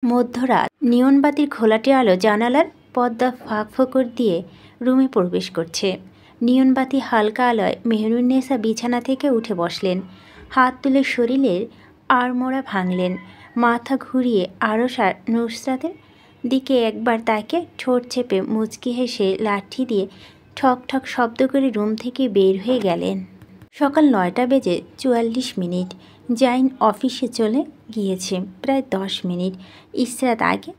মধ্যরাত নিয়নবাতির ঘোলাটে আলো জানালার পর্দা ফাঁক ফোকর দিয়ে রুমে প্রবেশ করছে। নিয়নবাতি হালকা আলোয় মেহরুন্নেসা বিছানা থেকে উঠে বসলেন। হাত তুলে শরীরের আড়মোড়া ভাঙলেন। মাথা ঘুরিয়ে আরশ আর নুসরাতের দিকে একবার তাকে ঠোঁট চেপে মুচকি হেসে লাঠি দিয়ে ঠক ঠক শব্দ করে রুম থেকে বের হয়ে গেলেন। সকাল 9টা বেজে 44 মিনিট। জাইন অফিসে চলে গিয়েছে প্রায় 10 মিনিট। ইসরাত আগে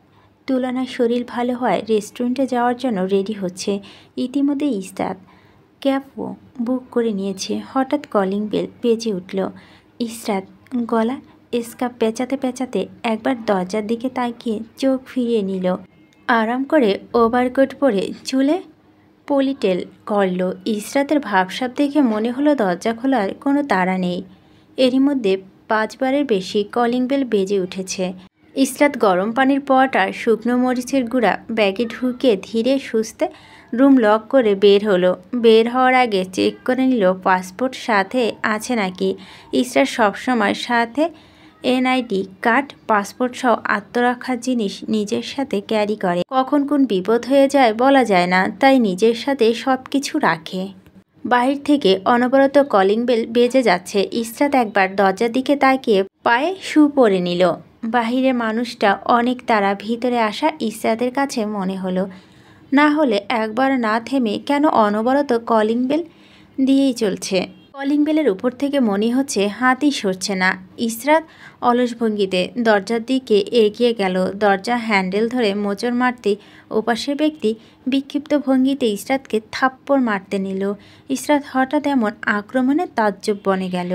তুলনায় শরীর ভালো হয় রেস্টুরেন্টে যাওয়ার জন্য রেডি হচ্ছে। ইতিমধ্যে ইসরাত ক্যাবও বুক করে নিয়েছে। হঠাৎ কলিং বেল বেজে উঠল। ইসরাত গলা স্কার্ফ পেঁচাতে পেঁচাতে একবার দরজার দিকে তাকিয়ে চোখ ফিরিয়ে নিল। আরাম করে ওভারকোট পরে চুলে পলিটেল করল। ইসরাতের ভাবসাব দেখে মনে হলো দরজা খোলার কোনো তাড়া নেই। এরই মধ্যে 5 বারের বেশি কলিং বেল বেজে উঠেছে। ইসরাত গরম পানির পট আর শুকনো মরিচের গুঁড়া ব্যাগে ঢুকিয়ে ধীরে সুস্থে রুম লক করে বের হলো। বের হওয়ার আগে চেক করে নিল পাসপোর্ট সাথে আছে নাকি। ইসরাত সবসময় সাথে এনআইডি কার্ড, পাসপোর্ট সহ আত্মরক্ষার জিনিস নিজের সাথে ক্যারি করে। কখন কোন বিপদ হয়ে যায় বলা যায় না, তাই নিজের সাথে সব কিছু রাখে। বাহির থেকে অনবরত কলিং বেল বেজে যাচ্ছে। ইসরাত একবার দরজার দিকে তাকিয়ে পায়ে শু পরে নিল। বাহিরের মানুষটা অনেক তারা ভিতরে আসা ইসরাতের কাছে মনে হলো। না হলে একবার না থেমে কেন অনবরত কলিং বেল দিয়েই চলছে। কলিং বেলের উপর থেকে মনে হচ্ছে হাতই সরছে না। ইসরাত অলস ভঙ্গিতে দরজার দিকে এগিয়ে গেল। দরজা হ্যান্ডেল ধরে মোচড় মারতে ওপাশের ব্যক্তি বিক্ষিপ্ত ভঙ্গিতে ইসরাতকে থাপ্পড় মারতে নিল। ইসরাত হঠাৎ এমন আক্রমণে তাজ্জব বনে গেল।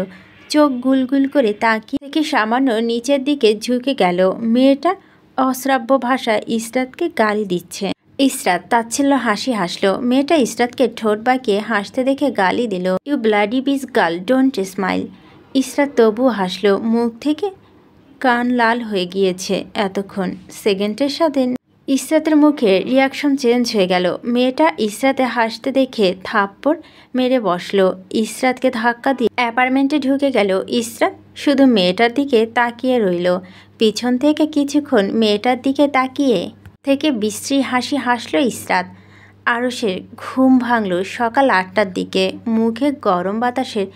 চোখ গুলগুল করে তাকিয়ে থেকে সামান্য নিচের দিকে ঝুঁকে গেল। মেয়েটা অশ্রাব্য ভাষায় ইসরাতকে গালি দিচ্ছে। ইসরাত তাচ্ছিল্য হাসি হাসল। মেয়েটা ইসরাতকে ঠোঁট বাঁকিয়ে হাসতে দেখে গালি দিল, you bloody bitch girl, don't smile. Israt তবুও হাসল। মুখ থেকে কান লাল হয়ে গিয়েছে এতক্ষণ। সেকেন্ডের সাথে ইসরাতের মুখে রিয়াকশন চেঞ্জ হয়ে গেল। মেয়েটা ইসরাতে হাসতে দেখে থাপ্পড় মেরে বসল। ইসরাতকে ধাক্কা দিয়ে অ্যাপার্টমেন্টে ঢুকে গেল। ইসরাত শুধু মেয়েটার দিকে তাকিয়ে রইল। পিছন থেকে কিছুক্ষণ মেয়েটার দিকে তাকিয়ে থেকে বিশ্রী হাসি হাসল ইসরাত। আরশের ঘুম ভাঙল সকাল 8টার দিকে। মুখে গরম বাতাসের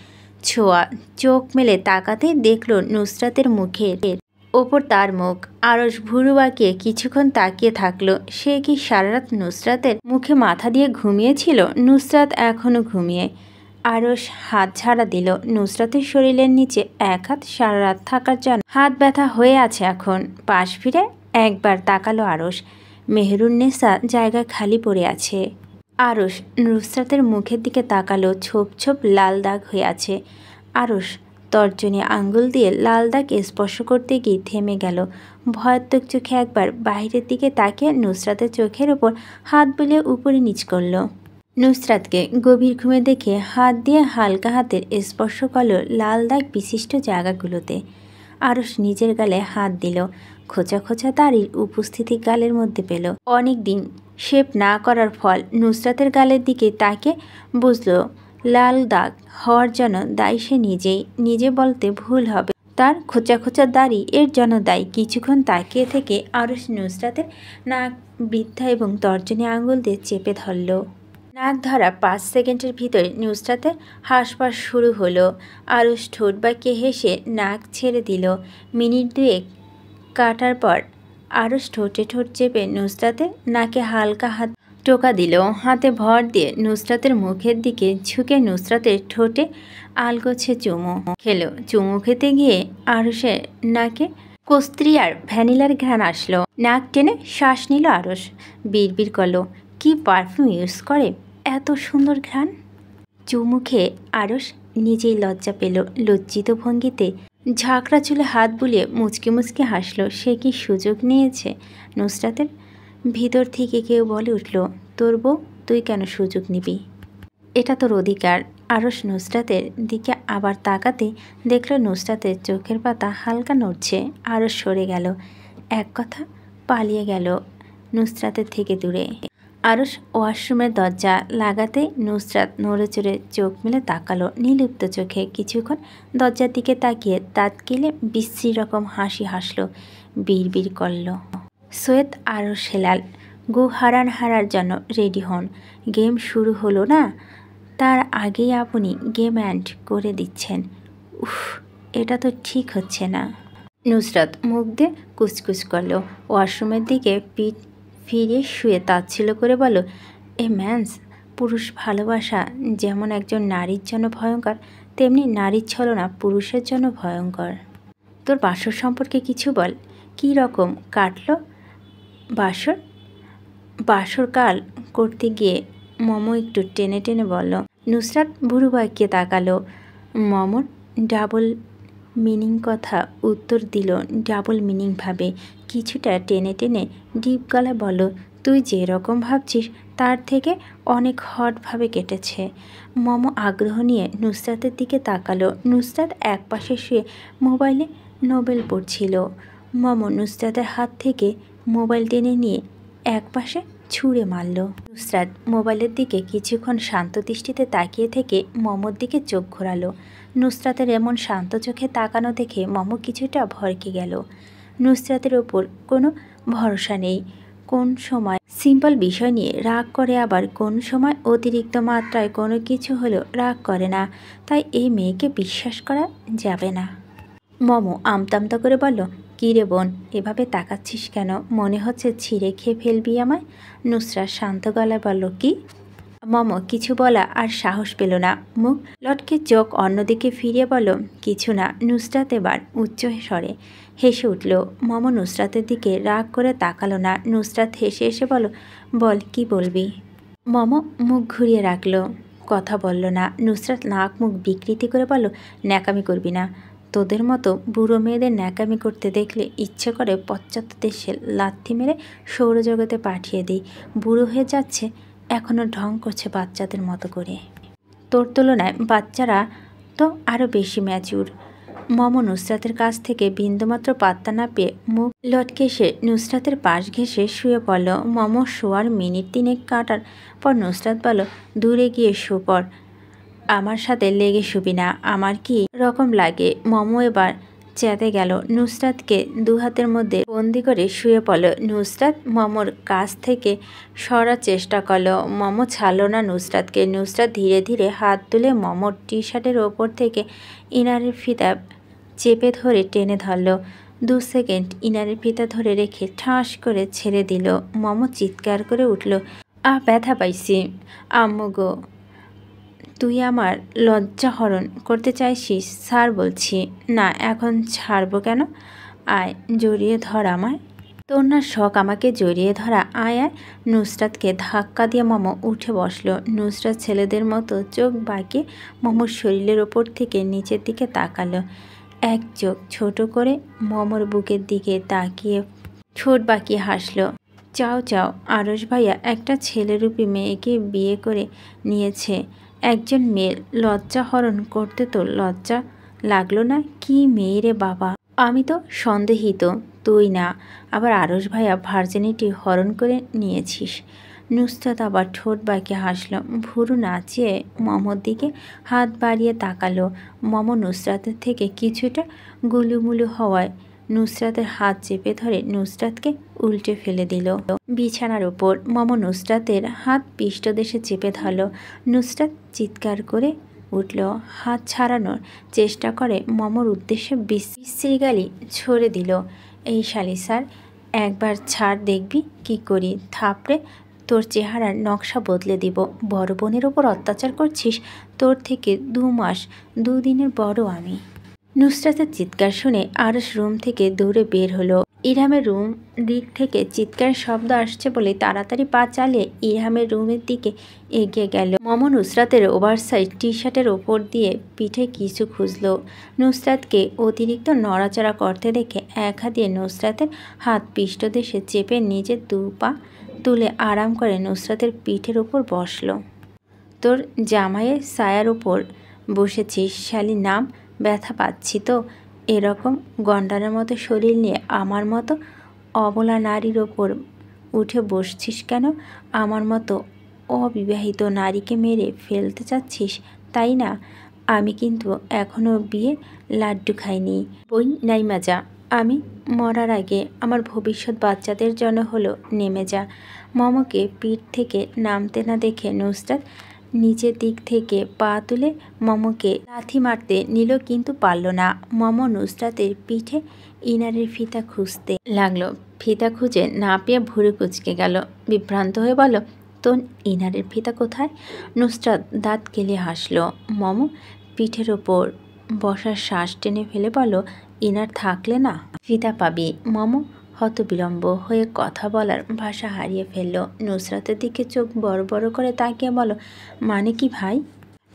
ছোঁয়া। চোখ মেলে তাকাতেই দেখল নুসরাতের মুখের ওপর তার মুখ। আরশ ভুরু বাঁকিয়ে কিছুক্ষণ তাকিয়ে থাকলো। সে কি সারারাত নুসরাতের মুখে মাথা দিয়ে ঘুমিয়েছিল? নুসরাত এখনও ঘুমিয়ে। আরশ হাত ঝাড়া দিল। নুসরাতের শরীরের নিচে এক হাত সারা রাত থাকার জন্য হাত ব্যথা হয়ে আছে এখন। পাশ ফিরে একবার তাকালো আরশ। মেহরুন্নেসা জায়গা খালি পড়ে আছে। আরশ নুসরাতের মুখের দিকে তাকালো। ছোপ ছোপ লাল দাগ হয়ে আছে। আরশ তর্জনী আঙ্গুল দিয়ে লাল দাগ স্পর্শ করতে গিয়ে থেমে গেল। ভয়াত্মক চোখে একবার বাইরের দিকে তাকিয়ে নুসরাতের চোখের ওপর হাত বুলিয়ে উপরে নিচ করল। নুসরাতকে গভীর ঘুমে দেখে হাত দিয়ে হালকা হাতের স্পর্শ করল লাল দাগ বিশিষ্ট জায়গাগুলোতে। আরশ নিজের গালে হাত দিল। খোঁচা খোঁচা দাড়ির উপস্থিতি গালের মধ্যে পেল। অনেক দিন শেভ না করার ফল। নুসরাতের গালের দিকে তাকে বুঝল লাল দাগ হওয়ার জন্য দায়ী সে নিজেই। নিজে বলতে ভুল হবে, তার খোঁচা খোঁচা দাড়ি এর জন্য দায়ী। কিছুক্ষণ তাকিয়ে থেকে আরশ নুসরাতের নাক, বৃদ্ধা এবং তর্জনী আঙুল দিয়ে চেপে ধরল। নাক ধরা 5 সেকেন্ডের ভিতরে নুসরাতের হাঁসফাঁস শুরু হলো। আরশ ঠোঁট বাঁকিয়ে হেসে নাক ছেড়ে দিল। মিনিট 2 কাটার পর আরশ ঠোঁটে ঠোঁট চেপে নুসরাতের নাকে হালকা হাত টোকা দিল। হাতে ভর দিয়ে নুসরাতের মুখের দিকে ঝুঁকে নুসরাতের ঠোঁটে আলগোছে চুমু খেলো। চুমু খেতে গিয়ে আরশের নাকে কস্ত্রী আর ভ্যানিলার ঘ্রাণ আসলো। নাক টেনে শ্বাস নিল আরশ। বিড়বিড় করলো, কি পারফিউম ইউজ করে, এত সুন্দর ঘ্রাণ। চুমু খেয়ে আরশ নিজেই লজ্জা পেল। লজ্জিত ভঙ্গিতে ঝাঁকড়া চুলে হাত বুলিয়ে মুচকি মুচকি হাসল। সে কি সুযোগ নিয়েছে নুসরাতের? ভিতর থেকে কেউ বলে উঠল, তোর বউ, তুই কেন সুযোগ নিবি? এটা তোর অধিকার। আরশ নুসরাতের দিকে আবার তাকাতে দেখল নুসরাতের চোখের পাতা হালকা নড়ছে। আরশ সরে গেল। এক কথা পালিয়ে গেল নুসরাতের থেকে দূরে। আরশ ওয়াশরুমের দরজা লাগাতে নুসরাত নড়ে চড়ে চোখ মেলে তাকালো নির্লিপ্ত চোখে। কিছুক্ষণ দরজার দিকে তাকিয়ে দাঁত কেলে বিশ্রী রকম হাসি হাসল। বিড়বিড় করল। সৈয়দ আরশ হেলাল গো হারার জন্য রেডি হন। গেম শুরু হলো না, তার আগেই আপনি গেম এন্ড করে দিচ্ছেন। উফ, এটা তো ঠিক হচ্ছে না। নুসরাত মুখ দিয়ে কুচকুচ করল। ওয়াশরুমের দিকে পিঠ ফিরে শুয়ে তাচ্ছিল্য করে বলল, এ ম্যান্স, পুরুষ ভালোবাসা যেমন একজন নারীর জন্য ভয়ঙ্কর, তেমনি নারীর ছলনা পুরুষের জন্য ভয়ঙ্কর। তোর বাসর সম্পর্কে কিছু বল, কী রকম কাটলো বাসর? বাসর কাল করতে গিয়ে মমো একটু টেনে টেনে বলল। নুসরাত বুড়ো বাক্যে তাকালো। মমর ডাবল মিনিং কথা উত্তর দিল ডাবল মিনিং ভাবে, কিছুটা টেনে টেনে ডিপ গলায় বলল, তুই যেরকম ভাবছিস তার থেকে অনেক হটভাবে কেটেছে। মমো আগ্রহ নিয়ে নুসরাতের দিকে তাকালো। নুসরাত একপাশে শুয়ে মোবাইলে নোবেল পড়ছিল। মমো নুসরাতের হাত থেকে মোবাইল টেনে নিয়ে একপাশে ছুঁড়ে মারল। নুসরাত মোবাইলের দিকে কিছুক্ষণ শান্ত দৃষ্টিতে তাকিয়ে থেকে মমোর দিকে চোখ ঘোরালো। নুসরাতের এমন শান্ত চোখে তাকানো দেখে মমো কিছুটা ভরকে গেল। নুসরাতের ওপর কোনো ভরসা নেই। কোন সময় সিম্পল বিষয় নিয়ে রাগ করে, আবার কোন সময় অতিরিক্ত মাত্রায় কোনো কিছু হলেও রাগ করে না। তাই এই মেয়েকে বিশ্বাস করা যাবে না। মমো আমতামতা করে বলল, কী রে বোন, এভাবে তাকাচ্ছিস কেন? মনে হচ্ছে ছিঁড়ে খেয়ে ফেলবি আমায়। নুসরাত শান্ত গলায় বলল, কি? মমো কিছু বলা আর সাহস পেল না। মুখ লটকে চোখ অন্যদিকে ফিরিয়ে বলল, কিছু না। নুসরাত এবার উচ্চ স্বরে হেসে উঠল। মমো নুসরাতের দিকে রাগ করে তাকালো না। নুসরাত হেসে এসে বলল, বল কি বলবি? মমো মুখ ঘুরিয়ে রাখল, কথা বলল না। নুসরাত নাক মুখ বিকৃতি করে বলল, ন্যাকামি করবি না। তোদের মতো বুড়ো মেয়েদের ন্যাকামি করতে দেখলে ইচ্ছে করে পশ্চাৎ দেশে লাথি মেরে সৌরজগতে পাঠিয়ে দিই। বুড়ো হয়ে যাচ্ছে, এখনও ঢং করছে বাচ্চাদের মতো করে। তোর তুলনায় বাচ্চারা তো আরও বেশি ম্যাচিউর। মমো নুসরাতের কাছ থেকে বিন্দুমাত্র পাত্তা না পেয়ে মুখ লটকে এসে নুসরাতের পাশ ঘেঁষে শুয়ে পড়ল। মমো শোয়ার মিনিট 3 কাটার পর নুসরাত বলল, দূরে গিয়ে শো পড়, আমার সাথে লেগে শুবি না, আমার কি রকম লাগে। মমো এবার চেতে গেল, নুসরাতকে দু হাতের মধ্যে বন্দি করে শুয়ে পড়ল। নুসরাত মমোর কাছ থেকে সরার চেষ্টা করলো। মমো ছাড়ল না নুসরাতকে। নুসরাত ধীরে ধীরে হাত তুলে মমোর টি শার্টের ওপর থেকে ইনারের ফিতা চেপে ধরে টেনে ধরল। 2 সেকেন্ড ইনারের ফিতা ধরে রেখে ঠাস করে ছেড়ে দিল। মমো চিৎকার করে উঠল, ব্যথা পাইছি। আম্মু গো, তুই আমার লজ্জা হরণ করতে চাইছিস? স্যার বলছি। না, এখন ছাড়বো কেন? আয়, জড়িয়ে ধর আমায়। তোর না শখ আমাকে জড়িয়ে ধরা? আয় আয়। নুসরাতকে ধাক্কা দিয়ে মমো উঠে বসলো। নুসরাত ছেলেদের মতো চোখ বাঁকিয়ে মমোর শরীরের ওপর থেকে নিচের দিকে তাকালো। এক চোখ ছোট করে মমোর বুকের দিকে তাকিয়ে ঠোঁট বাঁকিয়ে হাসলো। চাও চাও, আরশ ভাইয়া একটা ছেলেরূপী মেয়েকে বিয়ে করে নিয়েছে। একজন মেয়ের লজ্জা হরণ করতে তো লজ্জা লাগলো না? কি মেয়ে রে বাবা! আমি তো সন্দেহিত, তুই না। আবার আরশ ভাইয়া ভার্জিনিটি হরণ করে নিয়েছিস। নুসরাত আবার ঠোঁট বাঁকিয়ে হাসল। ভুরু নাচিয়ে মমোর দিকে হাত বাড়িয়ে তাকালো। মমো নুসরাতের থেকে কিছুটা গুলুমুলু হওয়ায় নুসরাতের হাত চেপে ধরে নুসরাতকে উল্টে ফেলে দিল বিছানার উপর। মমো নুসরাতের হাত পৃষ্ঠদেশে চেপে ধরল। নুসরাত চিৎকার করে উঠল। হাত ছাড়ানোর চেষ্টা করে মমোর উদ্দেশ্যে বিশ্রী গালি ছড়ে দিল, এই শালি স্যার, একবার ছাড় দেখবি কি করি। থাপড়ে তোর চেহারার নকশা বদলে দিব। বড় বোনের ওপর অত্যাচার করছিস? তোর থেকে 2 মাস 2 দিনের বড় আমি। নুসরাতের চিৎকার শুনে আরশ রুম থেকে দৌড়ে বের হলো। ইরহামের রুম দিক থেকে চিৎকার শব্দ আসছে বলে তাড়াতাড়ি পা চালিয়ে ইরহামের রুমের দিকে এগিয়ে গেল। মমো নুসরাতের ওভারসাইজ টি শার্টের ওপর দিয়ে পিঠে কিছু খুঁজল। নুসরাতকে অতিরিক্ত নড়াচড়া করতে দেখে এক হাত দিয়ে নুসরাতের হাত পৃষ্ঠদেশে চেপে নিজের 2 পা তুলে আরাম করে নুসরাতের পিঠের ওপর বসল। তোর জামাইয়ের ছায়ার ওপর বসেছিস শালি, নাম। ব্যথা পাচ্ছি তো। এরকম গন্ডারের মতো শরীর নিয়ে আমার মতো অবলা নারীর ওপর উঠে বসছিস কেন? আমার মতো অবিবাহিত নারীকে মেরে ফেলতে চাচ্ছিস, তাই না? আমি কিন্তু এখনও বিয়ে লাড্ডু খাইনি। বই নাই মাজা। আমি মরার আগে আমার ভবিষ্যৎ বাচ্চাদের জন্য হলো নেমে যা। মমকে পিঠ থেকে নামতে না দেখে নুসরাত নিচের দিক থেকে পা তুলে মমকে লাথি মারতে নিল, কিন্তু পারল না। মম নুসরাতের পিঠে ইনারের ফিতা খুঁজতে লাগলো। ফিতা খুঁজে না পেয়ে ভুরু কুঁচকে গেল। বিভ্রান্ত হয়ে বলল, তোর ইনারের ফিতা কোথায়? নুসরাত দাঁত কেলে হাসলো। মম পিঠের ওপর বসার শ্বাস টেনে ফেলে বলল, ইনার থাকলে না ফিতা পাবি। মম হতবিলম্ব হয়ে কথা বলার ভাষা হারিয়ে ফেলল। নুসরাতের দিকে চোখ বড় বড় করে তাকিয়ে বলল, মানে কি ভাই?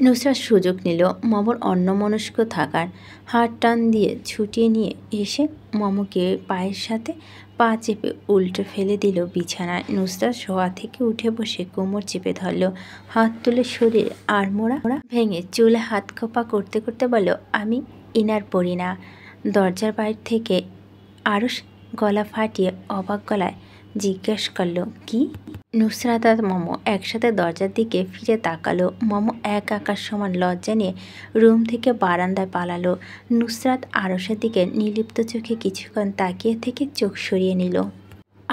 নুসরাত সুযোগ নিল মমর অন্যমনস্ক থাকার। হাত টান দিয়ে ছুটিয়ে নিয়ে এসে মমকে পায়ের সাথে পা চেপে উল্টে ফেলে দিল বিছানায়। নুসরাত শোয়া থেকে উঠে বসে কোমর চেপে ধরল। হাত তুলে শরীর আড়মোড়া ভেঙে চুলে হাত খোপা করতে করতে বলল, আমি ইনার পরি না। দরজার বাইরে থেকে আরশ গলা ফাটিয়ে অবাক গলায় জিজ্ঞেস করল, কি? নুসরাত আর মম একসাথে দরজার দিকে ফিরে তাকালো। মম এক আকাশ সমান লজ্জা নিয়ে রুম থেকে বারান্দায় পালালো। নুসরাত আরশের দিকে নির্লিপ্ত চোখে কিছুক্ষণ তাকিয়ে থেকে চোখ সরিয়ে নিল।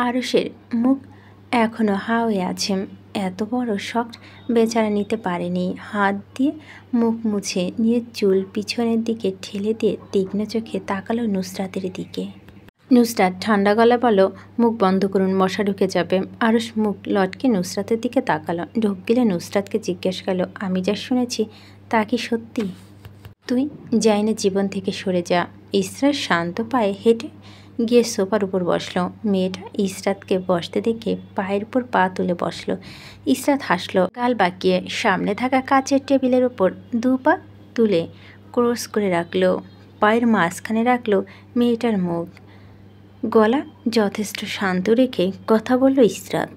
আরশের মুখ এখনও হা হয়ে আছে। এত বড় শখ বেচারা নিতে পারেনি। হাত দিয়ে মুখ মুছে নিয়ে চুল পিছনের দিকে ঠেলে দিয়ে তীক্ষ্ণ চোখে তাকালো নুসরাতের দিকে। নুসরাত ঠান্ডা গলা বলল, মুখ বন্ধ করুন, মশা ঢুকে যাবে। আরশ মুখ লটকে নুসরাতের দিকে তাকালো। ঢোক গেলে নুসরাতকে জিজ্ঞেস করলো, আমি যা শুনেছি তা কি সত্যি? তুই যাই না জীবন থেকে সরে যা। ইসরাত শান্ত পায়ে হেঁটে গিয়ে সোফার উপর বসলো। মেয়েটা ইসরাতকে বসতে দেখে পায়ের উপর পা তুলে বসলো। ইসরাত হাসলো, গাল বাঁকিয়ে সামনে থাকা কাচের টেবিলের ওপর দু পা তুলে ক্রস করে রাখলো। পায়ের মাঝখানে রাখলো মেয়েটার মুখ। গলা যথেষ্ট শান্ত রেখে কথা বলল ইসরাত,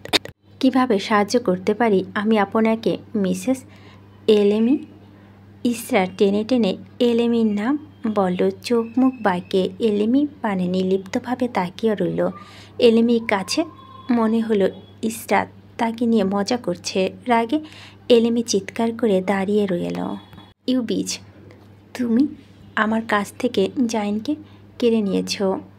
কিভাবে সাহায্য করতে পারি আমি আপনাকে মিসেস এলেমি? ইসরাত টেনে টেনে এলেমির নাম বলল। চোখ মুখ বাঁকিয়ে এলেমি পানে নির্লিপ্তভাবে তাকিয়ে রইল। এলেমির কাছে মনে হলো ইসরাত তাকে নিয়ে মজা করছে। রাগে এলেমি চিৎকার করে দাঁড়িয়ে রইল। ইউ বিচ, তুমি আমার কাছ থেকে জাইনকে কেড়ে নিয়েছ।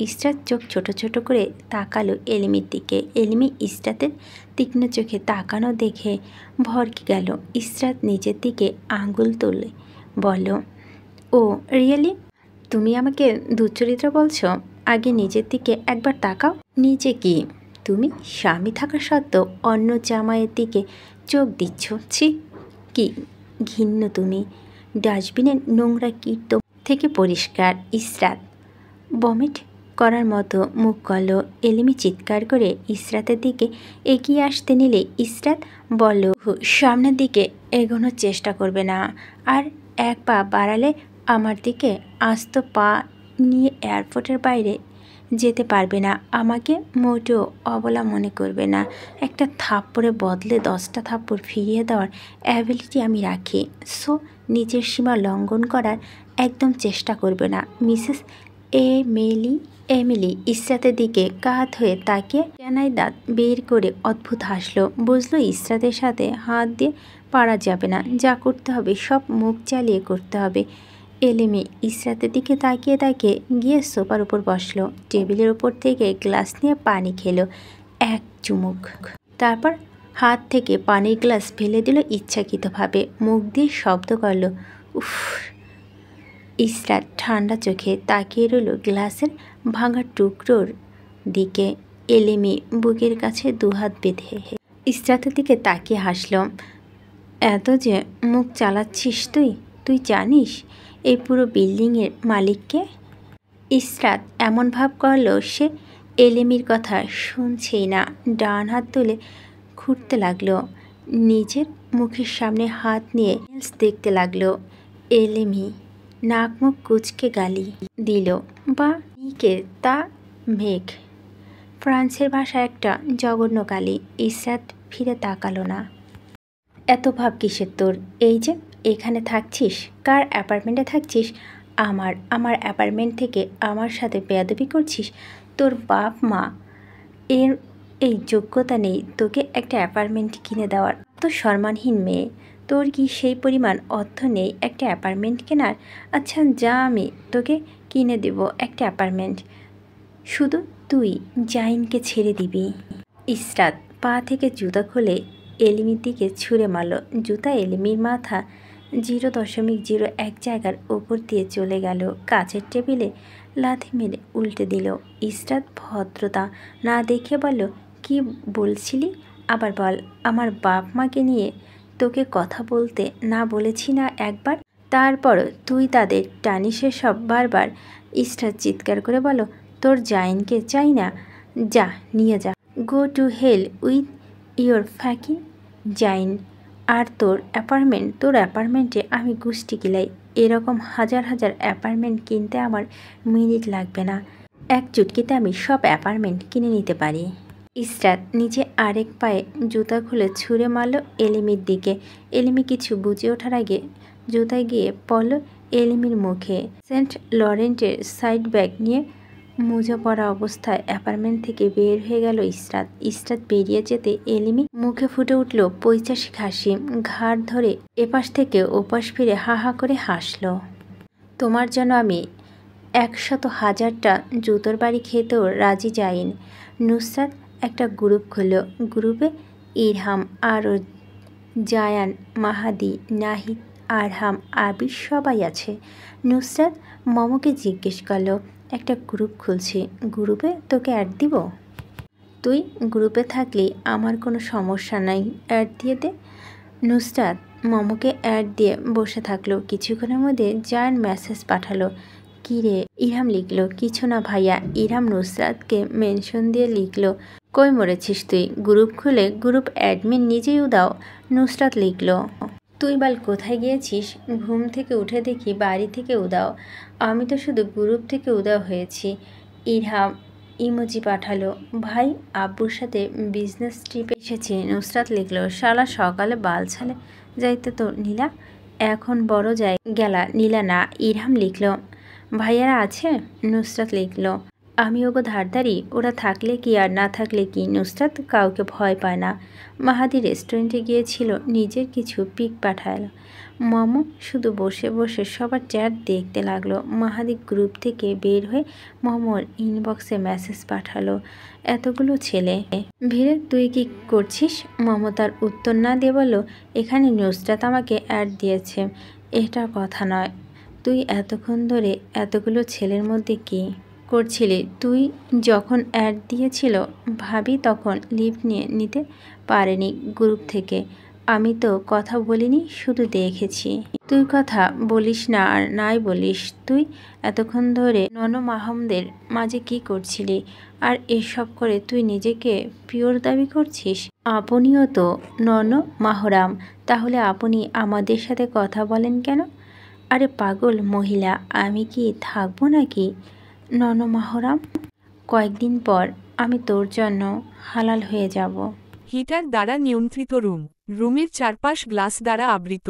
ইসরাত চোখ ছোট ছোট করে তাকালো এলিমির দিকে। এলিমি ইসরাতের তীক্ষ্ণ চোখে তাকানো দেখে ভরকে গেল। ইসরাত নিজের দিকে আঙ্গুল তুলে বলল, ও রিয়েলি? তুমি আমাকে দুশ্চরিত্র বলছো? আগে নিজের দিকে একবার তাকাও। নিজে কি? তুমি স্বামী থাকা সত্ত্বেও অন্য জামাইয়ের দিকে চোখ দিচ্ছ। ছি, কি ঘিন্ন তুমি। ডাস্টবিনের নোংরা কীট থেকে পরিষ্কার। ইসরাত বমিট করার মতো মুখ করল। এলিমি চিৎকার করে ইসরাতের দিকে এগিয়ে আসতে নিলে ইসরাত বলল, সামনের দিকে এগোনোর চেষ্টা করবে না। আর এক পা বাড়ালে আমার দিকে আস্ত পা নিয়ে এয়ারপোর্টের বাইরে যেতে পারবে না। আমাকে মোটেও অবলা মনে করবে না। একটা থাপ্পড়ে বদলে 10টা থাপ্পড় ফিরিয়ে দেওয়ার অ্যাবিলিটি আমি রাখি। সো নিজের সীমা লঙ্ঘন করার একদম চেষ্টা করবে না। মিসেস এমিলি ইসরাতের দিকে কাত হয়ে তাকিয়ে কানাই দাঁত বের করে অদ্ভুত হাসলো। বুঝলো ইসরাতের সাথে হাত দিয়ে পারা যাবে না। যা করতে হবে সব মুখ চালিয়ে করতে হবে। এলেমি ইসরাতের দিকে তাকিয়ে তাকিয়ে গিয়ে সোফার উপর বসলো। টেবিলের উপর থেকে গ্লাস নিয়ে পানি খেলো এক চুমুক। তারপর হাত থেকে পানির গ্লাস ফেলে দিল ইচ্ছাকৃতভাবে। মুখ দিয়ে শব্দ করলো, উফ। ইসরাত ঠান্ডা চোখে তাকিয়ে রইল গ্লাসের ভাঙা টুকরোর দিকে। এলেমি বুকের কাছে দুহাত বেঁধে ইসরাতের দিকে তাকিয়ে হাসল। এত যে মুখ চালাচ্ছিস তুই জানিস এই পুরো বিল্ডিংয়ের মালিককে? ইসরাত এমন ভাব করল সে এলেমির কথা শুনছেই না। ডান হাত তুলে ঘুরতে লাগলো। নিজের মুখের সামনে হাত নিয়ে নেলস দেখতে লাগলো। এলেমি নাক মুখ কুচকে গালি দিল, বা নিকে তা মেঘ। ফ্রান্সের ভাষা একটা জঘন্য গালি। ইসরাত ফিরে তাকালো না। এত ভাব কিসের তোর? এই যে এখানে থাকছিস, কার অ্যাপার্টমেন্টে থাকছিস? আমার অ্যাপার্টমেন্ট থেকে আমার সাথে বেয়াদবি করছিস? তোর বাপ মা এই যোগ্যতা নেই তোকে একটা অ্যাপার্টমেন্ট কিনে দেওয়ার। তো সম্মানহীন মেয়ে, তোর কি সেই পরিমাণ অর্থ নেই একটা অ্যাপার্টমেন্ট কেনার? আচ্ছা যা, আমি তোকে কিনে দেব একটা অ্যাপার্টমেন্ট। শুধু তুই জাইনকে ছেড়ে দিবি। ইসরাত পা থেকে জুতা খুলে এলিমির দিকে ছুঁড়ে মারল। জুতা এলিমির মাথা 0.01 জায়গার ওপর দিয়ে চলে গেল। কাচের টেবিলে লাথি মেরে উল্টে দিল। ইসরাত ভদ্রতা না দেখে বলল, কি বলছিলি? আবার বল। আমার বাপ মাকে নিয়ে তোকে কথা বলতে না বলেছি না একবার? তারপর তুই তাদের টানিসে সব বারবার। ইসরাত চিৎকার করে বলল, তোর জাইনকে চাই না, যা নিয়ে যা। Go to hell with your ফ্যাকিং Zain. আর তোর অ্যাপার্টমেন্টে আমি গুষ্টি কিলাই। এরকম হাজার হাজার অ্যাপার্টমেন্ট কিনতে আমার মিনিট লাগবে না। এক চুটকিতে আমি সব অ্যাপার্টমেন্ট কিনে নিতে পারি। ইসরাত নিচে আরেক পায়ে জুতা খুলে ছুঁড়ে মারল এলিমির দিকে। এলিমি কিছু বুঝে ওঠার আগে জুতায় গিয়ে পড়ল এলিমির মুখে। সেন্ট লরেন্টের সাইড ব্যাগ নিয়ে মুজে পড়া অবস্থায় অ্যাপার্টমেন্ট থেকে বের হয়ে গেল ইসরাত। ইসরাত বেরিয়ে যেতে এলিমি মুখে ফুটে উঠল পৈশাচিক হাসি। ঘাড় ধরে এপাশ থেকে ওপাশ ফিরে হা হা করে হাসল। তোমার জন্য আমি 100,000টা জুতোর বাড়ি খেতেও রাজি জাইন। নুসরাত একটা গ্রুপ খুলল। গ্রুপে ইরহাম, আরও জায়ান, মাহাদি, নাহিদ, আরহাম, আবির সবাই আছে। নুসরাত মমকে জিজ্ঞেস করল, একটা গ্রুপ খুলছি, গ্রুপে তোকে অ্যাড দিব? তুই গ্রুপে থাকলে আমার কোনো সমস্যা নাই, অ্যাড দিয়ে দে। নুসরাত মমকে অ্যাড দিয়ে বসে থাকলো। কিছুক্ষণের মধ্যে জায়ান মেসেজ পাঠালো। কী রে? ইরহাম লিখল, কিছু না ভাইয়া। ইরহাম নুসরাতকে মেনশন দিয়ে লিখল, কই মরেছিস তুই? গ্রুপ খুলে গ্রুপ অ্যাডমিন নিজেই উদাও। নুসরাত লিখল, তুই বাল কোথায় গিয়েছিস? ঘুম থেকে উঠে দেখি বাড়ি থেকে উদাও। আমি তো শুধু গ্রুপ থেকে উদাও হয়েছি। ইরহাম ইমোজি পাঠালো, ভাই আব্বুর সাথে বিজনেস ট্রিপে এসেছি। নুসরাত লিখল, শালা সকালে বাল ছালে যাইতে তো নীলা, এখন বড় যায় গেলা নীলা না। ইরহাম লিখল, ভাইয়ারা আছে? নুসরাত লিখল, আমি ওগো ধারদারি, ওরা থাকলে কি আর না থাকলে কি। নুসরাত কাউকে ভয় পায় না। মাহাদি রেস্টুরেন্টে গিয়েছিল, নিজের কিছু পিক পাঠালো। মমো শুধু বসে বসে সবার চ্যাট দেখতে লাগলো। মাহাদি গ্রুপ থেকে বের হয়ে মমোর ইনবক্সে মেসেজ পাঠালো, এতগুলো ছেলে ভিড়ে তুই কি করছিস? মমো তার উত্তর না দিয়ে বলল, এখানে নুসরাত আমাকে অ্যাড দিয়েছে, এটা কথা নয়। তুই এতক্ষণ ধরে এতগুলো ছেলের মধ্যে কি করছিলি? তুই যখন অ্যাড দিয়েছিল ভাবি তখন লিভ নিতে পারেনি গ্রুপ থেকে। আমি তো কথা বলিনি, শুধু দেখেছি। তুই কথা বলিস না আর নাই বলিস। তুই এতক্ষণ ধরে মাহমদের মাঝে কি করছিলি? আর এসব করে তুই নিজেকে পিওর দাবি করছিস? আপনিও তো মাহরাম, তাহলে আপনি আমাদের সাথে কথা বলেন কেন? আরে পাগল মহিলা, আমি কি থাকবো নাকি মাহরাম? কয়েকদিন পর আমি তোর জন্য হালাল হয়ে যাব। হিটার দ্বারা নিয়ন্ত্রিত রুমের চারপাশ গ্লাস দ্বারা আবৃত।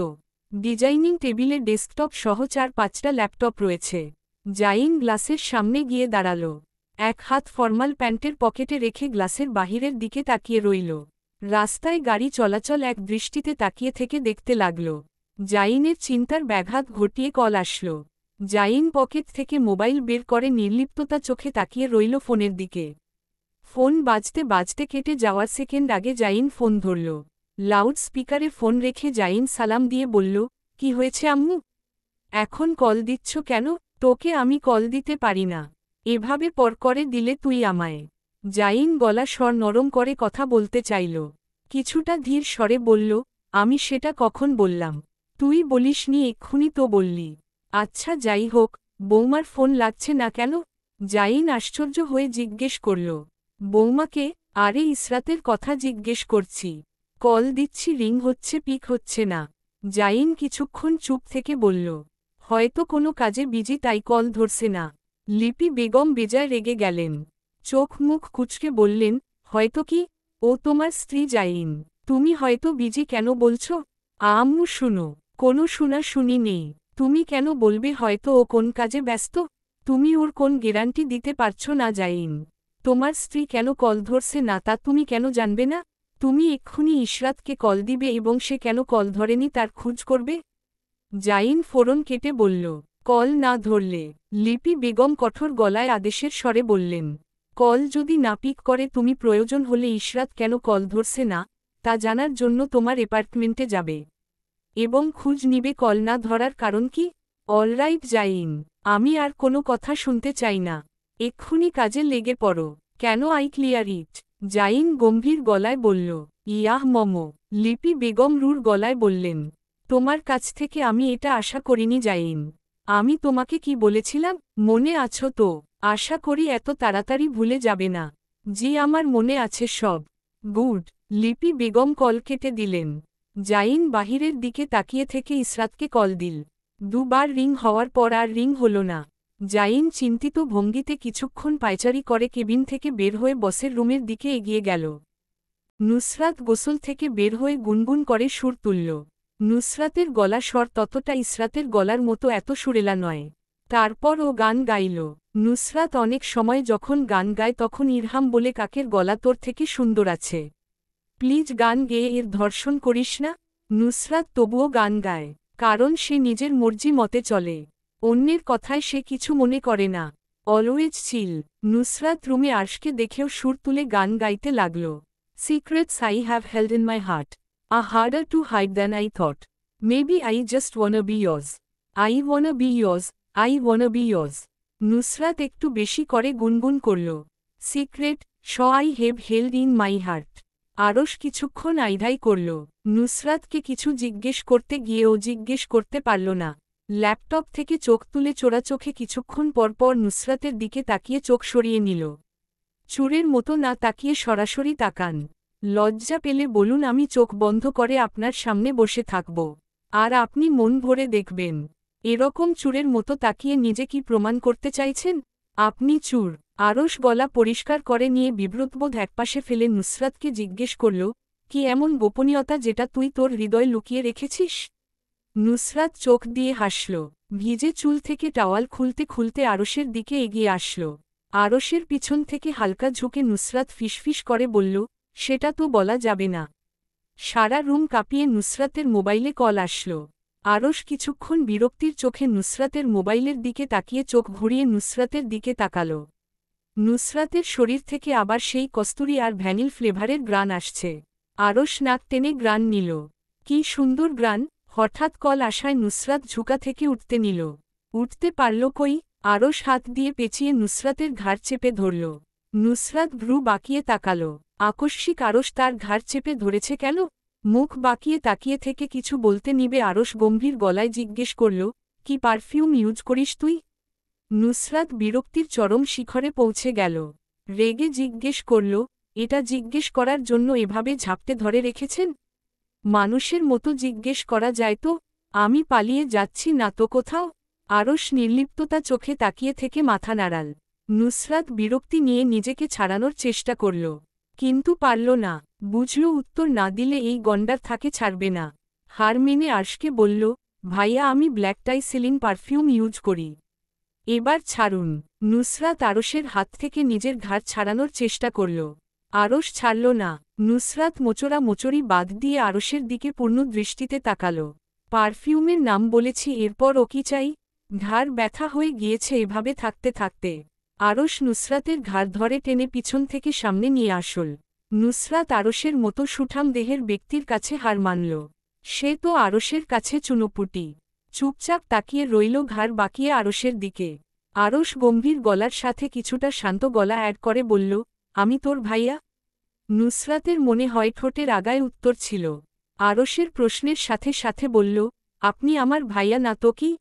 ডিজাইনিং টেবিলে ডেস্কটপ সহ 4-5টা ল্যাপটপ রয়েছে। জাইন গ্লাসের সামনে গিয়ে দাঁড়াল। এক হাত ফর্মাল প্যান্টের পকেটে রেখে গ্লাসের বাহিরের দিকে তাকিয়ে রইল। রাস্তায় গাড়ি চলাচল এক দৃষ্টিতে তাকিয়ে থেকে দেখতে লাগল। জাইনের চিন্তার ব্যাঘাত ঘটিয়ে কল আসল। জাইন পকেট থেকে মোবাইল বের করে নির্লিপ্ততা চোখে তাকিয়ে রইল ফোনের দিকে। ফোন বাজতে বাজতে কেটে যাওয়ার সেকেন্ড আগে জাইন ফোন ধরল। লাউড স্পিকারে ফোন রেখে জাইন সালাম দিয়ে বলল, কি হয়েছে আম্মু? এখন কল দিচ্ছ কেন? তোকে আমি কল দিতে পারি না। এভাবে পর করে দিলে তুই আমায়। জাইন গলা স্বর নরম করে কথা বলতে চাইল। কিছুটা ধীর স্বরে বলল, আমি সেটা কখন বললাম? তুই বলিসনি, এক্ষুনি তো বললি। আচ্ছা যাই হোক, বৌমার ফোন লাগছে না কেন? জাইন আশ্চর্য হয়ে জিজ্ঞেস করল, বৌমাকে? আরে ইসরাতের কথা জিজ্ঞেস করছি। কল দিচ্ছি, রিং হচ্ছে, পিক হচ্ছে না। জাইন কিছুক্ষণ চুপ থেকে বলল, হয়তো কোনো কাজে বিজি তাই কল ধরছে না। লিপি বেগম বেজায় রেগে গেলেন। চোখ মুখ কুঁচকে বললেন, হয়তো কি? ও তোমার স্ত্রী জাইন, তুমি হয়তো বিজি কেন বলছ? আম্মু শুনো, কোনো শুনি নেই। তুমি কেন বলবে হয়তো ও কোন কাজে ব্যস্ত? তুমি ওর কোন গ্যারান্টি দিতে পারছো না জাইন? তোমার স্ত্রী কেন কল ধরছে না তা তুমি কেন জানবে না? তুমি এক্ষুনি ইশরাতকে কল দিবে এবং সে কেন কল ধরেনি তার খোঁজ করবে। জাইন ফোরন কেটে বলল, কল না ধরলে? লিপি বেগম কঠোর গলায় আদেশের স্বরে বললেন। কল যদি না পিক করে তুমি প্রয়োজন হলে ইশরাত কেন কল ধরছে না তা জানার জন্য তোমার অ্যাপার্টমেন্টে যাবে এবং খোঁজ নিবে কল না ধরার কারণ কি। অলরাইট জাইন, আমি আর কোনো কথা শুনতে চাই না, এক্ষুনি কাজে লেগে পড়ো। কেন, আই ক্লিয়ার ইট, জাইন গম্ভীর গলায় বলল। ইয়াহ মমো, লিপি বেগম রুর গলায় বললেন। তোমার কাছ থেকে আমি এটা আশা করিনি জাইন। আমি তোমাকে কি বলেছিলাম মনে আছো তো? আশা করি এত তাড়াতাড়ি ভুলে যাবে না। জি আমার মনে আছে সব। গুড। লিপি বেগম কল কেটে দিলেন। জাইন বাহিরের দিকে তাকিয়ে থেকে ইসরাতকে কল দিল। দুবার রিং হওয়ার পর আর রিং হল না। জাইন চিন্তিত ভঙ্গিতে কিছুক্ষণ পায়চারি করে কেবিন থেকে বের হয়ে বসের রুমের দিকে এগিয়ে গেল। নুসরাত গোসল থেকে বের হয়ে গুনগুন করে সুর তুলল। নুসরাতের গলা স্বর ততটা ইসরাতের গলার মতো এত সুরেলা নয়। তারপর ও গান গাইল। নুসরাত অনেক সময় যখন গান গায় তখন ইরহাম বলে, কাকের গলা তোর থেকে সুন্দর আছে, প্লিজ গান গেয়ে এর ধর্ষণ করিস না। নুসরাত তবুও গান গায়, কারণ সে নিজের মর্জি মতে চলে, অন্যের কথায় সে কিছু মনে করে না। অলওয়েজ চিল। নুসরাত রুমে আরশকে দেখেও সুর তুলে গান গাইতে লাগল। Secrets I have held in my heart, a harder to hide than I thought, maybe I just ওয়ানা B yours, I wanna B yours, I wanna B yours. Nusrat একটু বেশি করে গুনগুন করল। Secret saw I have held in my heart. আরশ কিছুক্ষণ আইধাই করল। নুসরাতকে কিছু জিজ্ঞেস করতে গিয়েও জিজ্ঞেস করতে পারল না। ল্যাপটপ থেকে চোখ তুলে চোরা চোখে কিছুক্ষণ পরপর নুসরাতের দিকে তাকিয়ে চোখ সরিয়ে নিল। চুরের মতো না তাকিয়ে সরাসরি তাকান। লজ্জা পেলে বলুন, আমি চোখ বন্ধ করে আপনার সামনে বসে থাকব, আর আপনি মন ভরে দেখবেন। এরকম চুরের মতো তাকিয়ে নিজে কি প্রমাণ করতে চাইছেন? আপনি চুর। আরশ গলা পরিষ্কার করে নিয়ে বিব্রতবোধ একপাশে ফেলে নুসরাতকে জিজ্ঞেস করল, কি এমন গোপনীয়তা যেটা তুই তোর হৃদয়ে লুকিয়ে রেখেছিস? নুসরাত চোখ দিয়ে হাসল। ভিজে চুল থেকে টাওয়াল খুলতে খুলতে আরশের দিকে এগিয়ে আসল। আরশের পিছন থেকে হালকা ঝুঁকে নুসরাত ফিসফিস করে বলল, সেটা তো বলা যাবে না। সারা রুম কাঁপিয়ে নুসরাতের মোবাইলে কল আসল। আরশ কিছুক্ষণ বিরক্তির চোখে নুসরাতের মোবাইলের দিকে তাকিয়ে চোখ ঘুরিয়ে নুসরাতের দিকে তাকাল। নুসরাতের শরীর থেকে আবার সেই কস্তুরি আর ভ্যানিল ফ্লেভারের গ্রান আসছে। আরশ নাক টেনে গ্রান নিল। কি সুন্দর গ্রান! হঠাৎ কল আসায় নুসরাত ঝুঁকা থেকে উঠতে নিল। উঠতে পারল কই? আরশ হাত দিয়ে পেঁচিয়ে নুসরাতের ঘাড় চেপে ধরল। নুসরাত ভ্রু বাঁকিয়ে তাকাল। আকস্মিক আরশ তার ঘাড় চেপে ধরেছে কেন? মুখ বাঁকিয়ে তাকিয়ে থেকে কিছু বলতে নিবে আরশ গম্ভীর গলায় জিজ্ঞেস করল, কি পারফিউম ইউজ করিস তুই? নুসরাত বিরক্তির চরম শিখরে পৌঁছে গেল। রেগে জিজ্ঞেস করল, এটা জিজ্ঞেস করার জন্য এভাবে ঝাপটে ধরে রেখেছেন? মানুষের মতো জিজ্ঞেস করা যায় তো। আমি পালিয়ে যাচ্ছি না তো কোথাও। আরশ নির্লিপ্ততা চোখে তাকিয়ে থেকে মাথা নাড়াল। নুসরাত বিরক্তি নিয়ে নিজেকে ছাড়ানোর চেষ্টা করল, কিন্তু পারল না। বুঝল উত্তর না দিলে এই গন্ডার থাকে ছাড়বে না। হার মেনে আরশকে বলল, ভাইয়া আমি ব্ল্যাক টাই সিলিন পারফিউম ইউজ করি, এবার ছাড়ুন। নুসরাত আরশের হাত থেকে নিজের ঘাড় ছাড়ানোর চেষ্টা করল। আরশ ছাড়ল না। নুসরাত মোচড়া মোচড়ি বাদ দিয়ে আরশের দিকে পূর্ণ দৃষ্টিতে তাকাল। পারফিউমের নাম বলেছি, এরপর ও কি চাই? ঘাড় ব্যথা হয়ে গিয়েছে এভাবে থাকতে থাকতে। আরশ নুসরাতের ঘাড় ধরে টেনে পিছন থেকে সামনে নিয়ে আসল। নুসরাত আরশের মতো সুঠাম দেহের ব্যক্তির কাছে হার মানল। সে তো আরশের কাছে চুনোপুটি। চুপচাপ তাকিয়ে রইল ঘাড় বাঁকিয়ে আরশের দিকে। আরশ গম্ভীর গলার সাথে কিছুটা শান্ত গলা অ্যাড করে বলল, আমি তোর ভাইয়া? নুসরাতের মনে হয় ঠোঁটের আগায় উত্তর ছিল। আরশের প্রশ্নের সাথে সাথে বলল, আপনি আমার ভাইয়া না তো কি?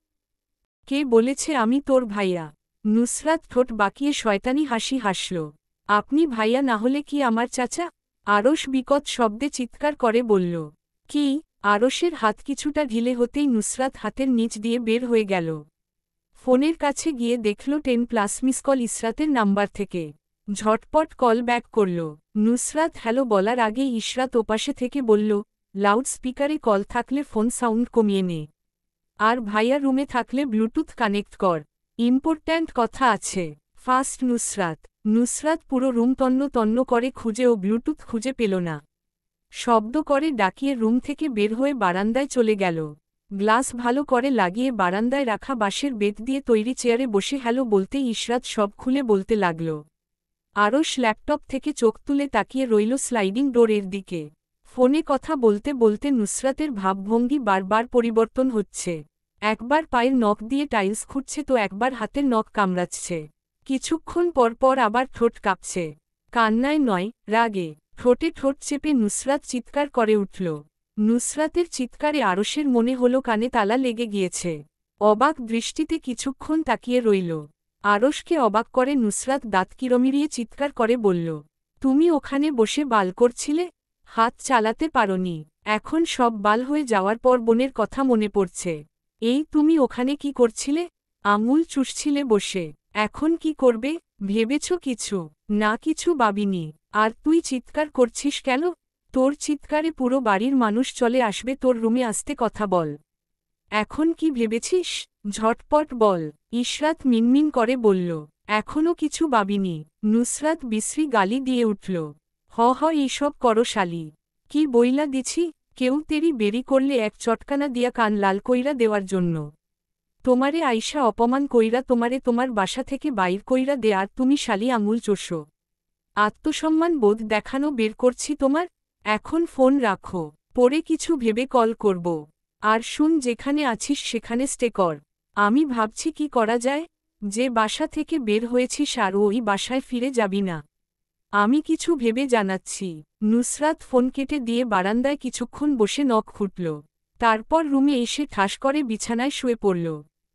কে বলেছে আমি তোর ভাইয়া? নুসরাত ঠোঁট বাঁকিয়ে শয়তানি হাসি হাসল। আপনি ভাইয়া না হলে কি আমার চাচা? আরশ বিকট শব্দে চিৎকার করে বলল। কি? আরশের হাত কিছুটা ঢিলে হতেই নুসরাত হাতের নিচ দিয়ে বের হয়ে গেল। ফোনের কাছে গিয়ে দেখল 10+ মিসকল ইসরাতের নাম্বার থেকে। ঝটপট কল ব্যাক করল। নুসরাত হ্যালো বলার আগেই ইশরাত ওপাশে থেকে বলল, লাউড স্পিকারে কল থাকলে ফোন সাউন্ড কমিয়ে নে, আর ভাইয়া রুমে থাকলে ব্লুটুথ কানেক্ট কর, ইম্পর্ট্যান্ট কথা আছে। ফাস্ট নুসরাত। নুসরাত পুরো রুম তন্ন তন্ন করে খুঁজেও ব্লুটুথ খুঁজে পেল না। শব্দ করে ডাকিয়ে রুম থেকে বের হয়ে বারান্দায় চলে গেল। গ্লাস ভালো করে লাগিয়ে বারান্দায় রাখা বাঁশের বেত দিয়ে তৈরি চেয়ারে বসে হ্যালো বলতেই ইশরাত সব খুলে বলতে লাগল। আরশ ল্যাপটপ থেকে চোখ তুলে তাকিয়ে রইল স্লাইডিং ডোরের দিকে। ফোনে কথা বলতে বলতে নুসরাতের ভাবভঙ্গি বারবার পরিবর্তন হচ্ছে। একবার পায়ের নখ দিয়ে টাইলস খুঁড়ছে তো একবার হাতের নখ কামড়াচ্ছে। কিছুক্ষণ পর পর আবার ঠোঁট কাঁপছে। কান্নায় নয়, রাগে। ঠোঁটে ঠোঁট চেপে নুসরাত চিৎকার করে উঠল। নুসরাতের চিৎকারে আরশের মনে হলো কানে তালা লেগে গিয়েছে। অবাক দৃষ্টিতে কিছুক্ষণ তাকিয়ে রইল। আরশকে অবাক করে নুসরাত দাঁত কিরমিরিয়ে চিৎকার করে বলল, তুমি ওখানে বসে বাল করছিলে? হাত চালাতে পারোনি? এখন সব বাল হয়ে যাওয়ার পর বোনের কথা মনে পড়ছে। এই তুমি ওখানে কি করছিলে? আঙুল চুষছিলে বসে। এখন কি করবে ভেবেছ কিছু? না, কিছু ভাবিনি। আর তুই চিৎকার করছিস কেন? তোর চিৎকারে পুরো বাড়ির মানুষ চলে আসবে। তোর রুমে আসতে কথা বল। এখন কি ভেবেছিস? ঝটপট বল। ইশরাত মিনমিন করে বলল, এখনও কিছু ভাবিনি। নুসরাত বিশ্রী গালি দিয়ে উঠল, এইসব করো শালি। কি বইলা দিছি? কেউ তেরি বেরি করলে এক চটকানা দিয়া কান লাল কইরা দেওয়ার জন্য। তোমারে আইসা অপমান কইরা তোমারে তোমার বাসা থেকে বাইর কইরা দে আর তুমি শালি আঙুল চোষো। আত্মসম্মান বোধ দেখানো বের করছি তোমার। এখন ফোন রাখো, পরে কিছু ভেবে কল করব। আর শুন, যেখানে আছিস সেখানে স্টে কর। আমি ভাবছি কি করা যায়। যে বাসা থেকে বের হয়েছিস আর ওই বাসায় ফিরে যাবি না। আমি কিছু ভেবে জানাচ্ছি। নুসরাত ফোন কেটে দিয়ে বারান্দায় কিছুক্ষণ বসে নখ খুঁটল। তারপর রুমে এসে ঠাস করে বিছানায় শুয়ে পড়ল।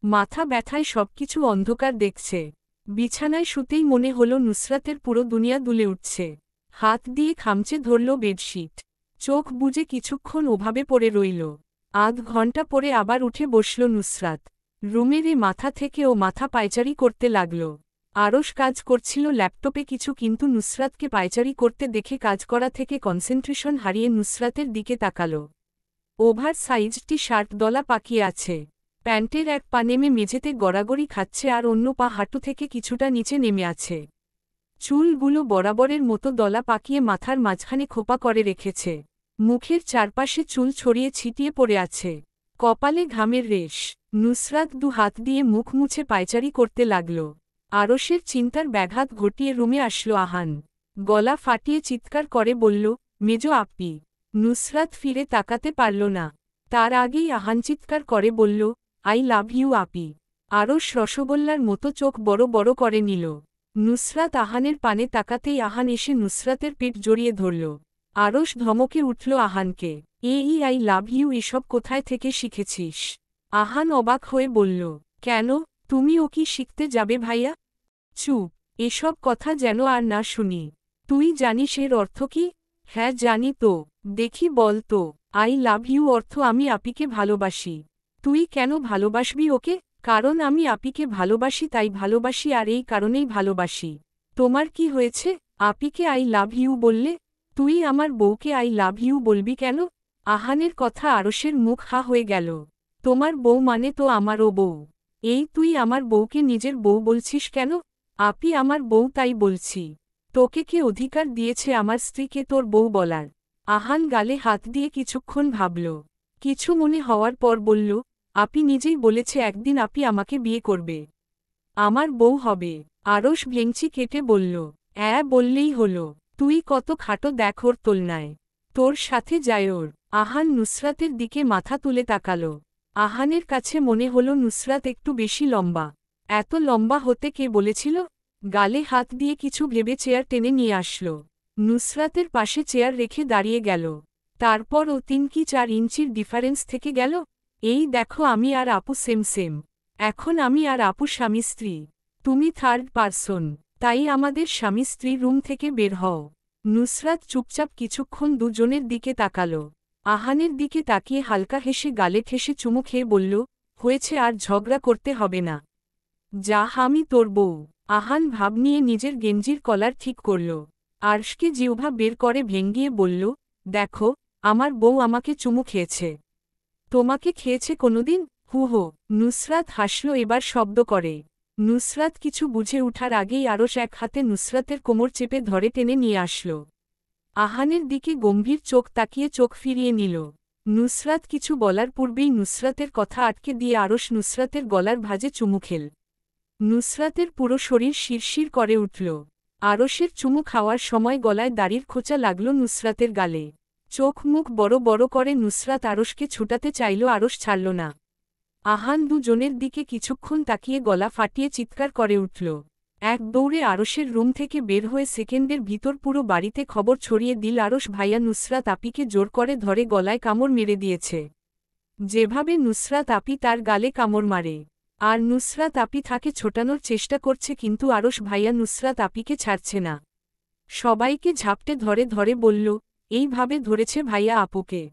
মাথা ব্যথায় সবকিছু অন্ধকার দেখছে। বিছানায় শুতেই মনে হলো নুসরাতের পুরো দুনিয়া দুলে উঠছে। হাত দিয়ে খামচে ধরল বেডশিট। চোখ বুজে কিছুক্ষণ ওভাবে পড়ে রইল। আধ ঘন্টা পরে আবার উঠে বসল নুসরাত। রুমের মাথা থেকে ও মাথা পায়চারি করতে লাগল। আরশ কাজ করছিল ল্যাপটপে কিছু, কিন্তু নুসরাতকে পায়চারি করতে দেখে কাজ করা থেকে কনসেন্ট্রেশন হারিয়ে নুসরাতের দিকে তাকাল। ওভার সাইজ টি শার্ট দলা পাকিয়ে আছে। প্যান্টের এক পা নেমে মেঝেতে গড়াগড়ি খাচ্ছে আর অন্য পা হাঁটু থেকে কিছুটা নিচে নেমে আছে। চুলগুলো বরাবরের মতো দলা পাকিয়ে মাথার মাঝখানে খোপা করে রেখেছে। মুখের চারপাশে চুল ছড়িয়ে ছিটিয়ে পড়ে আছে। কপালে ঘামের রেশ। নুসরাত দু হাত দিয়ে মুখ মুছে পায়চারি করতে লাগল। আরশের চিন্তার ব্যাঘাত ঘটিয়ে রুমে আসলো আহান। গলা ফাটিয়ে চিৎকার করে বলল, মেজো আপি। নুসরাত ফিরে তাকাতে পারল না। তার আগেই আহান চিৎকার করে বলল, আই লাভ ইউ আপি। আরশ রসগোল্লার মতো চোখ বড় বড় করে নিল। নুসরাত আহানের পানে তাকাতেই আহান এসে নুসরাতের পেট জড়িয়ে ধরল। আরশ ধমকে উঠল আহানকে, আই লাভ ইউ এসব কোথায় থেকে শিখেছিস? আহান অবাক হয়ে বলল, কেন, তুমি ও কি শিখতে যাবে ভাইয়া? চুপ, এসব কথা যেন আর না শুনি। তুই জানিস এর অর্থ কি? হ্যাঁ জানি তো। দেখি বল তো। আই লাভ ইউ অর্থ আমি আপিকে ভালোবাসি। তুই কেন ভালোবাসবি ওকে? কারণ আমি আপিকে ভালোবাসি, তাই ভালোবাসি, আর এই কারণেই ভালোবাসি। তোমার কি হয়েছে? আপিকে আই লাভ ইউ বললে? তুই আমার বউকে আই লাভ ইউ বলবি কেন? আহানের কথা আরশের মুখ হা হয়ে গেল। তোমার বউ মানে তো আমারও বউ। এই তুই আমার বউকে নিজের বউ বলছিস কেন? আপি আমার বউ, তাই বলছি। তোকে কে অধিকার দিয়েছে আমার স্ত্রীকে তোর বউ বলার? আহান গালে হাত দিয়ে কিছুক্ষণ ভাবল। কিছু মনে হওয়ার পর বলল, আপি নিজেই বলেছে একদিন আপি আমাকে বিয়ে করবে, আমার বউ হবে। আরশ ভেংচি কেটে বলল, বললেই হলো। তুই কত খাটো দেখ ওর তুলনায়। তোর সাথে যায় ওর। আহান নুসরাতের দিকে মাথা তুলে তাকাল। আহানের কাছে মনে হলো নুসরাত একটু বেশি লম্বা। এত লম্বা হতে কে বলেছিল? গালে হাত দিয়ে কিছু ভেবে চেয়ার টেনে নিয়ে আসল। নুসরাতের পাশে চেয়ার রেখে দাঁড়িয়ে গেল। তারপর ও 3 কি 4 ইঞ্চির ডিফারেন্স থেকে গেল। এই দেখো, আমি আর আপু সেম সেম। এখন আমি আর আপু স্বামী স্ত্রী। তুমি থার্ড পারসন, তাই আমাদের স্বামী স্ত্রী রুম থেকে বের হও। নুসরাত চুপচাপ কিছুক্ষণ দুজনের দিকে তাকাল। আহানের দিকে তাকিয়ে হালকা হেসে গালে ঠেসে চুমু খেয়ে বলল, হয়েছে, আর ঝগড়া করতে হবে না। যা, আমি তোর বউ। আহান ভাব নিয়ে নিজের গেঞ্জির কলার ঠিক করল। আরশকে জিহ্বা বের করে ভেঙ্গিয়ে বলল, দেখো, আমার বউ আমাকে চুমু খেয়েছে। তোমাকে খেয়েছে কোনোদিন? হু। নুসরাত হাসল এবার শব্দ করে। নুসরাত কিছু বুঝে উঠার আগেই আরশ এক হাতে নুসরাতের কোমর চেপে ধরে টেনে নিয়ে আসল। আহানের দিকে গম্ভীর চোখ তাকিয়ে চোখ ফিরিয়ে নিল। নুসরাত কিছু বলার পূর্বেই নুসরাতের কথা আটকে দিয়ে আরশ নুসরাতের গলার ভাঁজে চুমু খেল। নুসরাতের পুরো শরীর শিরশির করে উঠল। আরশের চুমু খাওয়ার সময় গলায় দাড়ির খোঁচা লাগল নুসরাতের গালে। চোখ মুখ বড় বড় করে নুসরাত আরশকে ছুটাতে চাইল, আরশ ছাড়ল না। আহান দুজনের দিকে কিছুক্ষণ তাকিয়ে গলা ফাটিয়ে চিৎকার করে উঠল। এক দৌড়ে আরশের রুম থেকে বের হয়ে সেকেন্ডের ভিতর পুরো বাড়িতে খবর ছড়িয়ে দিল আরশ ভাইয়া নুসরাত আপিকে জোর করে ধরে গলায় কামড় মেরে দিয়েছে। যেভাবে নুসরাত আপি তার গালে কামড় মারে, আর নুসরাত আপি তাকে ছোটানোর চেষ্টা করছে, কিন্তু আরশ ভাইয়া নুসরাত আপিকে ছাড়ছে না। সবাইকে ঝাপটে ধরে ধরে বলল, এইভাবে ধরেছে ভাইয়া আপুকে।